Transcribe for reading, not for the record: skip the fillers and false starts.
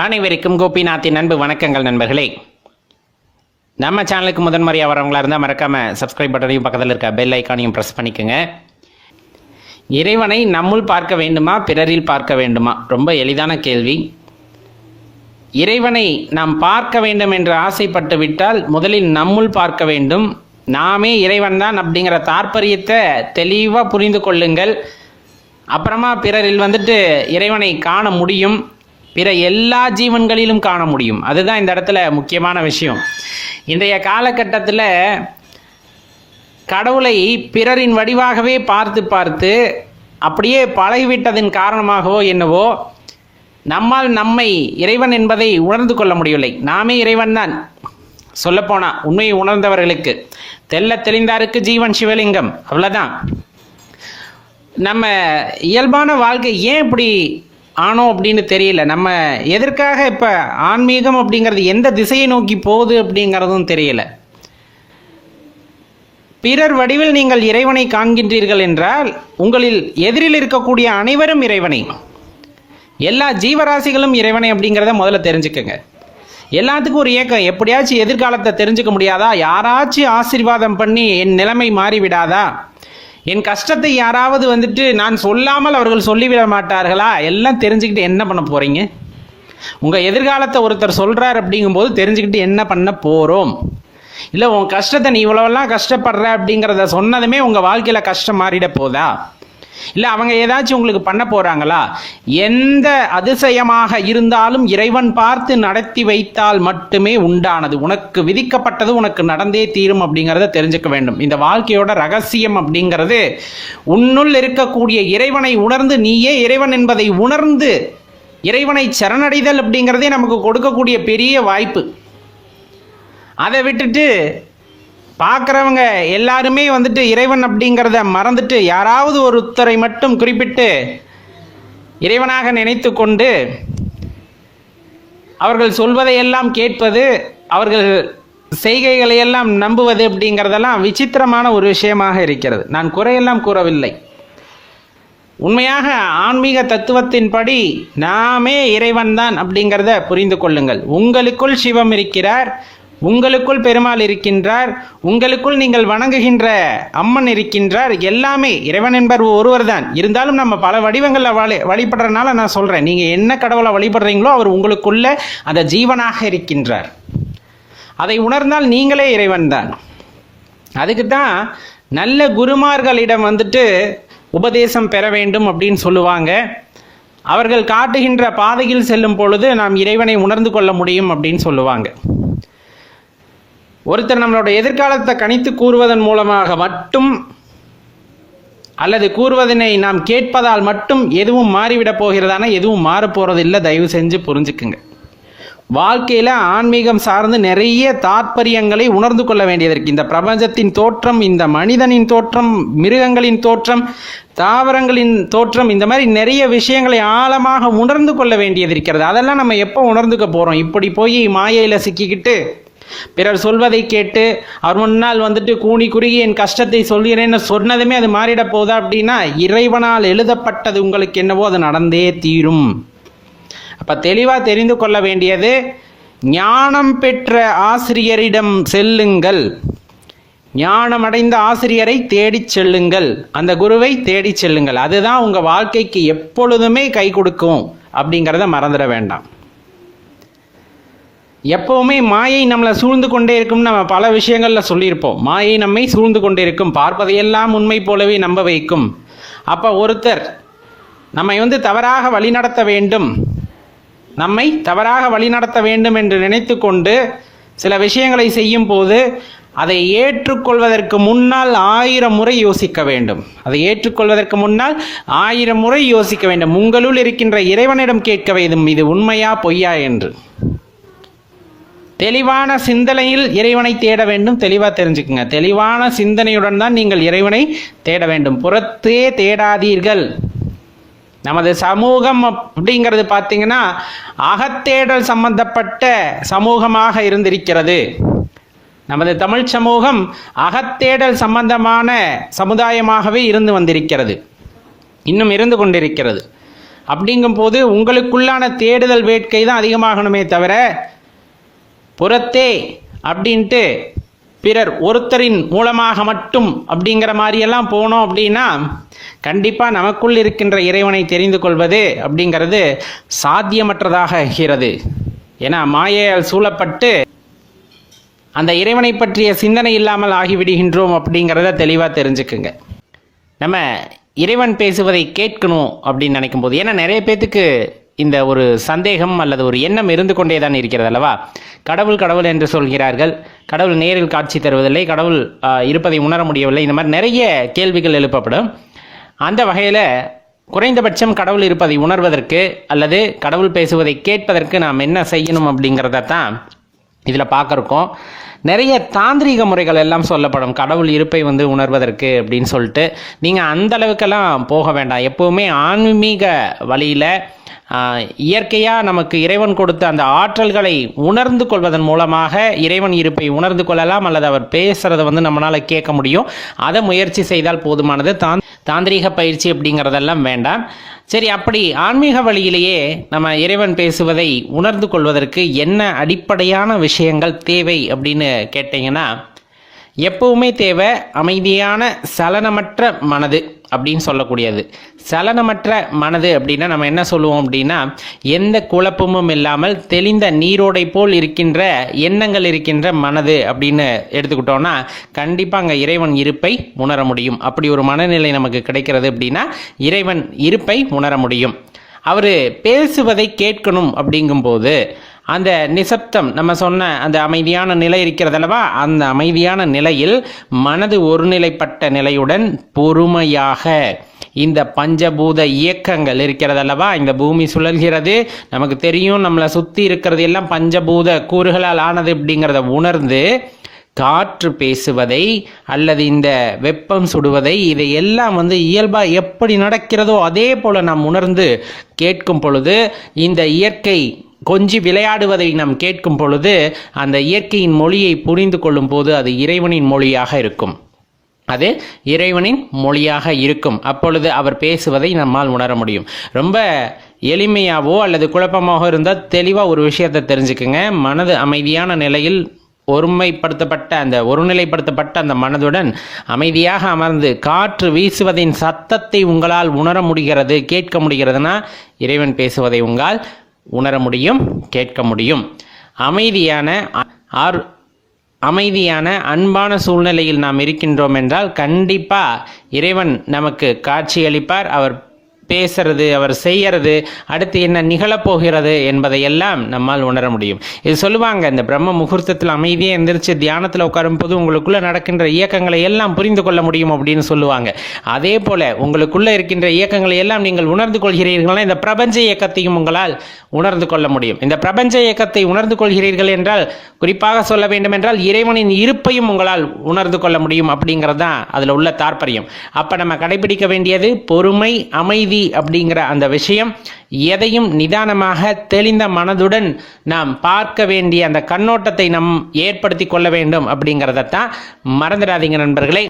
அனைவருக்கும் கோபிநாத்தின் அன்பு வணக்கங்கள் நண்பர்களே. நம்ம சேனலுக்கு முதன்முறையாக வரவங்களா இருந்தால் மறக்காமல் சப்ஸ்கிரைப் பட்டனையும் பக்கத்தில் இருக்க பெல் ஐக்கானையும் ப்ரெஸ் பண்ணிக்கோங்க. இறைவனை நம்முள் பார்க்க வேண்டுமா பிறரில் பார்க்க வேண்டுமா? ரொம்ப எளிதான கேள்வி. இறைவனை நாம் பார்க்க வேண்டும் என்று ஆசைப்பட்டு விட்டால் முதலில் நம்முள் பார்க்க வேண்டும். நாமே இறைவன் தான் அப்படிங்கிற தாற்பயத்தை தெளிவாக புரிந்து கொள்ளுங்கள். அப்புறமா பிறரில் இறைவனை காண முடியும். பிற எல்லா ஜீவன்களிலும் காண முடியும். அதுதான் இந்த இடத்துல முக்கியமான விஷயம். இன்றைய காலகட்டத்தில் கடவுளை பிறரின் வடிவாகவே பார்த்து பார்த்து அப்படியே பழகிவிட்டதின் காரணமாகவோ என்னவோ நம்மால் நம்மை இறைவன் என்பதை உணர்ந்து கொள்ள முடியவில்லை. நாமே இறைவன் தான். சொல்லப்போனால் உண்மையை உணர்ந்தவர்களுக்கு தெல்ல தெளிந்தாருக்கு ஜீவன் சிவலிங்கம், அவ்வளோதான். நம்ம இயல்பான வாழ்க்கை ஏன் இப்படி ஆனோம் அப்படின்னு தெரியல. நம்ம எதற்காக இப்போ ஆன்மீகம் அப்படிங்கிறது எந்த திசையை நோக்கி போகுது அப்படிங்கிறதும் தெரியல. பிறர் வடிவில் நீங்கள் இறைவனை காண்கின்றீர்கள் என்றால் உங்களில் எதிரில் இருக்கக்கூடிய அனைவரும் இறைவனை, எல்லா ஜீவராசிகளும் இறைவனை அப்படிங்கிறத முதல்ல தெரிஞ்சுக்கங்க. எல்லாத்துக்கும் ஒரு ஏக்கம், எப்படியாச்சும் எதிர்காலத்தை தெரிஞ்சுக்க முடியாதா? யாராச்சும் ஆசீர்வாதம் பண்ணி என் நிலைமை மாறிவிடாதா? என் கஷ்டத்தை யாராவது நான் சொல்லாமல் அவர்கள் சொல்லிவிட மாட்டார்களா? எல்லாம் தெரிஞ்சுக்கிட்டு என்ன பண்ண போகிறீங்க? உங்கள் எதிர்காலத்தை ஒருத்தர் சொல்கிறார் அப்படிங்கும்போது தெரிஞ்சுக்கிட்டு என்ன பண்ண போகிறோம்? இல்லை உன் கஷ்டத்தை நீ இவ்வளோவெல்லாம் கஷ்டப்படுற அப்படிங்கிறத சொன்னதுமே உங்கள் வாழ்க்கையில் கஷ்டம் மாறிட போதா? இல்லை அவங்க ஏதாச்சும் உங்களுக்கு பண்ண போகிறாங்களா? எந்த அதிசயமாக இருந்தாலும் இறைவன் பார்த்து நடத்தி வைத்தால் மட்டுமே உண்டானது. உனக்கு விதிக்கப்பட்டது உனக்கு நடந்தே தீரும் அப்படிங்கிறத தெரிஞ்சுக்க வேண்டும். இந்த வாழ்க்கையோட ரகசியம் அப்படிங்கிறது உன்னுள் இருக்கக்கூடிய இறைவனை உணர்ந்து, நீயே இறைவன் என்பதை உணர்ந்து இறைவனை சரணடைதல் அப்படிங்கிறதே நமக்கு கொடுக்கக்கூடிய பெரிய வாய்ப்பு. அதை விட்டுட்டு பார்க்குறவங்க எல்லாருமே இறைவன் அப்படிங்கிறத மறந்துட்டு யாராவது ஒருத்தரை மட்டும் குறிப்பிட்டு இறைவனாக நினைத்து கொண்டு அவர்கள் சொல்வதையெல்லாம் கேட்பது, அவர்கள் செய்கைகளையெல்லாம் நம்புவது அப்படிங்கிறதெல்லாம் விசித்திரமான ஒரு விஷயமாக இருக்கிறது. நான் குறையெல்லாம் கூறவில்லை. உண்மையாக ஆன்மீக தத்துவத்தின்படி நாமே இறைவன் தான் அப்படிங்கிறத புரிந்து கொள்ளுங்கள். உங்களுக்குள் சிவம் இருக்கிறார், உங்களுக்குள் பெருமாள் இருக்கின்றார், உங்களுக்குள் நீங்கள் வணங்குகின்ற அம்மன் இருக்கின்றார். எல்லாமே இறைவன் என்பவர் ஒருவர் தான். இருந்தாலும் நம்ம பல வடிவங்களில் வழிபடுறதுனால நான் சொல்கிறேன், நீங்கள் என்ன கடவுளை வழிபடுறீங்களோ அவர் உங்களுக்குள்ள அந்த ஜீவனாக இருக்கின்றார். அதை உணர்ந்தால் நீங்களே இறைவன் தான். அதுக்கு தான் நல்ல குருமார்களிடம் உபதேசம் பெற வேண்டும் அப்படின்னு சொல்லுவாங்க. அவர்கள் காட்டுகின்ற பாதையில் செல்லும் பொழுது நாம் இறைவனை உணர்ந்து கொள்ள முடியும் அப்படின்னு சொல்லுவாங்க. ஒருத்தர் நம்மளோட எதிர்காலத்தை கணித்து கூறுவதன் மூலமாக மட்டும் அல்லது கூறுவதனை நாம் கேட்பதால் மட்டும் எதுவும் மாறிவிடப் போகிறதானா? எதுவும் மாறப்போகிறது இல்லை. தயவு செஞ்சு புரிஞ்சுக்குங்க. வாழ்க்கையில் ஆன்மீகம் சார்ந்து நிறைய தாற்பயங்களை உணர்ந்து கொள்ள வேண்டியதற்கு, இந்த பிரபஞ்சத்தின் தோற்றம், இந்த மனிதனின் தோற்றம், மிருகங்களின் தோற்றம், தாவரங்களின் தோற்றம், இந்த மாதிரி நிறைய விஷயங்களை ஆழமாக உணர்ந்து கொள்ள வேண்டியது இருக்கிறது. அதெல்லாம் நம்ம எப்போ உணர்ந்துக்க போகிறோம்? இப்படி போய் மாயையில் சிக்கிக்கிட்டு பிறர் சொல்வதை கேட்டு அவர் முன்னால் கூனி குறுகி என் கஷ்டத்தை சொல்கிறேன்னு சொன்னதுமே அது மாறிட போதா அப்படின்னா, இறைவனால் எழுதப்பட்டது உங்களுக்கு என்னவோ அது நடந்தே தீரும். அப்போ தெளிவாக தெரிந்து கொள்ள வேண்டியது, ஞானம் பெற்ற ஆசிரியரிடம் செல்லுங்கள், ஞானம் அடைந்த ஆசிரியரை தேடிச் செல்லுங்கள், அந்த குருவை தேடிச் செல்லுங்கள். அதுதான் உங்கள் வாழ்க்கைக்கு எப்பொழுதுமே கை கொடுக்கும் அப்படிங்கிறத மறந்துட வேண்டாம். எப்போவுமே மாயை நம்மளை சூழ்ந்து கொண்டே இருக்கும்னு நம்ம பல விஷயங்களில் சொல்லியிருப்போம். மாயை நம்மை சூழ்ந்து கொண்டே இருக்கும், பார்ப்பதையெல்லாம் உண்மை போலவே நம்ப வைக்கும். அப்போ ஒருத்தர் நம்மை தவறாக வழிநடத்த வேண்டும், நம்மை தவறாக வழிநடத்த வேண்டும் என்று நினைத்து கொண்டு சில விஷயங்களை செய்யும் போது அதை ஏற்றுக்கொள்வதற்கு முன்னால் 1000 முறை யோசிக்க வேண்டும். அதை ஏற்றுக்கொள்வதற்கு முன்னால் 1000 முறை யோசிக்க வேண்டும். உங்களுள் இருக்கின்ற இறைவனிடம் கேட்க வேண்டும், இது உண்மையா பொய்யா என்று. தெளிவான சிந்தனையில் இறைவனை தேட வேண்டும். தெளிவாக தெரிஞ்சுக்குங்க. தெளிவான சிந்தனையுடன் தான் நீங்கள் இறைவனை தேட வேண்டும். புறத்தே தேடாதீர்கள். நமது சமூகம் அப்படிங்கிறது பார்த்தீங்கன்னா அகத்தேடல் சம்பந்தப்பட்ட சமூகமாக இருந்திருக்கிறது. நமது தமிழ் சமூகம் அகத்தேடல் சம்பந்தமான சமுதாயமாகவே இருந்து வந்திருக்கிறது, இன்னும் இருந்து கொண்டிருக்கிறது. அப்படிங்கும்போது உங்களுக்குள்ளான தேடுதல் வேட்கை தான் அதிகமாகணுமே தவிர புறத்தே அப்படின்ட்டு பிறர் ஒருத்தரின் மூலமாக மட்டும் அப்படிங்கிற மாதிரியெல்லாம் போனோம் அப்படின்னா கண்டிப்பாக நமக்குள் இருக்கின்ற இறைவனை தெரிந்து கொள்வது அப்படிங்கிறது சாத்தியமற்றதாக ஆகிறது. ஏன்னா மாயையால் சூழப்பட்டு அந்த இறைவனை பற்றிய சிந்தனை இல்லாமல் ஆகிவிடுகின்றோம் அப்படிங்கிறத தெளிவாக தெரிஞ்சுக்குங்க. நம்ம இறைவன் பேசுவதை கேட்கணும் அப்படின்னு நினைக்கும் போது, ஏன்னா நிறைய பேத்துக்கு இந்த ஒரு சந்தேகம் அல்லது ஒரு எண்ணம் இருந்து கொண்டே தான் இருக்கிறது அல்லவா. கடவுள் கடவுள் என்று சொல்கிறார்கள், கடவுள் நேரில் காட்சி தருவதில்லை, கடவுள் இருப்பதை உணர முடியவில்லை, இந்த மாதிரி நிறைய கேள்விகள் எழுப்பப்படும். அந்த வகையில் குறைந்தபட்சம் கடவுள் இருப்பதை உணர்வதற்கு அல்லது கடவுள் பேசுவதை கேட்பதற்கு நாம் என்ன செய்யணும் அப்படிங்கிறத தான் இதில் பார்க்குறோம். நிறைய தாந்திரீக முறைகள் எல்லாம் சொல்லப்படும் கடவுள் இருப்பை உணர்வதற்கு அப்படின்னு சொல்லிட்டு. நீங்கள் அந்த அளவுக்கெல்லாம் போக வேண்டாம். எப்போவுமே ஆன்மீக வழியில் இயற்கையாக நமக்கு இறைவன் கொடுத்த அந்த ஆற்றல்களை உணர்ந்து கொள்வதன் மூலமாக இறைவன் இருப்பை உணர்ந்து கொள்ளலாம், அல்லது அவர் பேசுகிறத நம்மளால் கேட்க முடியும். அதை முயற்சி செய்தால் போதுமானது. தாந்திரீக பயிற்சி அப்படிங்கிறதெல்லாம் வேண்டாம். சரி, அப்படி ஆன்மீக வழியிலேயே நம்ம இறைவன் பேசுவதை உணர்ந்து கொள்வதற்கு என்ன அடிப்படையான விஷயங்கள் தேவை அப்படின்னு கேட்டிங்கன்னா, எப்பவுமே தேவை அமைதியான சலனமற்ற மனது அப்படின்னு சொல்லக்கூடியது. சலனமற்ற மனது அப்படின்னா நம்ம என்ன சொல்லுவோம் அப்படின்னா, எந்த குழப்பமும் இல்லாமல் தெளிந்த நீரோடை போல் இருக்கின்ற எண்ணங்கள் இருக்கின்ற மனது அப்படின்னு எடுத்துக்கிட்டோம்னா கண்டிப்பாக அங்கே இறைவன் இருப்பை உணர முடியும். அப்படி ஒரு மனநிலை நமக்கு கிடைக்கிறது அப்படின்னா இறைவன் இருப்பை உணர முடியும். அவர் பேசுவதை கேட்கணும் அப்படிங்கும்போது அந்த நிசப்தம், நம்ம சொன்ன அந்த அமைதியான நிலை இருக்கிறதல்லவா, அந்த அமைதியான நிலையில் மனது ஒருநிலைப்பட்ட நிலையுடன் பொறுமையாக இந்த பஞ்சபூத இயக்கங்கள் இருக்கிறதல்லவா, இந்த பூமி சுழல்கிறது, நமக்கு தெரியும் நம்மளை சுற்றி இருக்கிறது எல்லாம் பஞ்சபூத கூறுகளால் ஆனது அப்படிங்கிறத உணர்ந்து காற்று பேசுவதை அல்லது இந்த வெப்பம் சுடுவதை இதையெல்லாம் இயல்பாக எப்படி நடக்கிறதோ அதே போல் நாம் உணர்ந்து கேட்கும் பொழுது, இந்த இயற்கை கொஞ்சி விளையாடுவதை நாம் கேட்கும் பொழுது அந்த இயற்கையின் மொழியை புரிந்து கொள்ளும் போது அது இறைவனின் மொழியாக இருக்கும். அது இறைவனின் மொழியாக இருக்கும். அப்பொழுது அவர் பேசுவதை நம்மால் உணர முடியும். ரொம்ப எளிமையாவோ அல்லது குழப்பமாக இருந்தால் தெளிவாக ஒரு விஷயத்தை தெரிஞ்சுக்குங்க. மனது அமைதியான நிலையில் ஒருநிலைப்படுத்தப்பட்ட அந்த மனதுடன் அமைதியாக அமர்ந்து காற்று வீசுவதின் சத்தத்தை உங்களால் உணர முடிகிறது, கேட்க முடிகிறதுனா இறைவன் பேசுவதை உங்களால் உணர முடியும், கேட்க முடியும். அமைதியான அன்பான சூழ்நிலையில் நாம் இருக்கின்றோம் என்றால் கண்டிப்பாக இறைவன் நமக்கு காட்சியளிப்பார். அவர் பேசுறது, அவர் செய்யறது, அடுத்து என்ன நிகழப்போகிறது என்பதையெல்லாம் நம்மால் உணர முடியும். இது சொல்லுவாங்க, இந்த பிரம்ம முகூர்த்தத்தில் அமைதியாக எந்திரிச்சு தியானத்தில் உட்காரும் போது உங்களுக்குள்ள நடக்கின்ற இயக்கங்களை எல்லாம் புரிந்து கொள்ள முடியும் அப்படின்னு சொல்லுவாங்க. அதே போல உங்களுக்குள்ள இருக்கின்ற இயக்கங்களை எல்லாம் நீங்கள் உணர்ந்து கொள்கிறீர்களா, இந்த பிரபஞ்ச இயக்கத்தையும் உங்களால் உணர்ந்து கொள்ள முடியும். இந்த பிரபஞ்ச இயக்கத்தை உணர்ந்து கொள்கிறீர்கள் என்றால், குறிப்பாக சொல்ல வேண்டும் என்றால் இறைவனின் இருப்பையும் உங்களால் உணர்ந்து கொள்ள முடியும் அப்படிங்கிறது தான் அதில் உள்ள தாற்பயம். அப்போ நம்ம கடைபிடிக்க வேண்டியது பொறுமை, அமைதி அப்படிங்கிற அந்த விஷயம். எதையும் நிதானமாக தெளிந்த மனதுடன் நாம் பார்க்க வேண்டிய அந்த கண்ணோட்டத்தை நாம் ஏற்படுத்தி கொள்ள வேண்டும் அப்படிங்கிறதான் மறந்துடாதீங்க நண்பர்களே.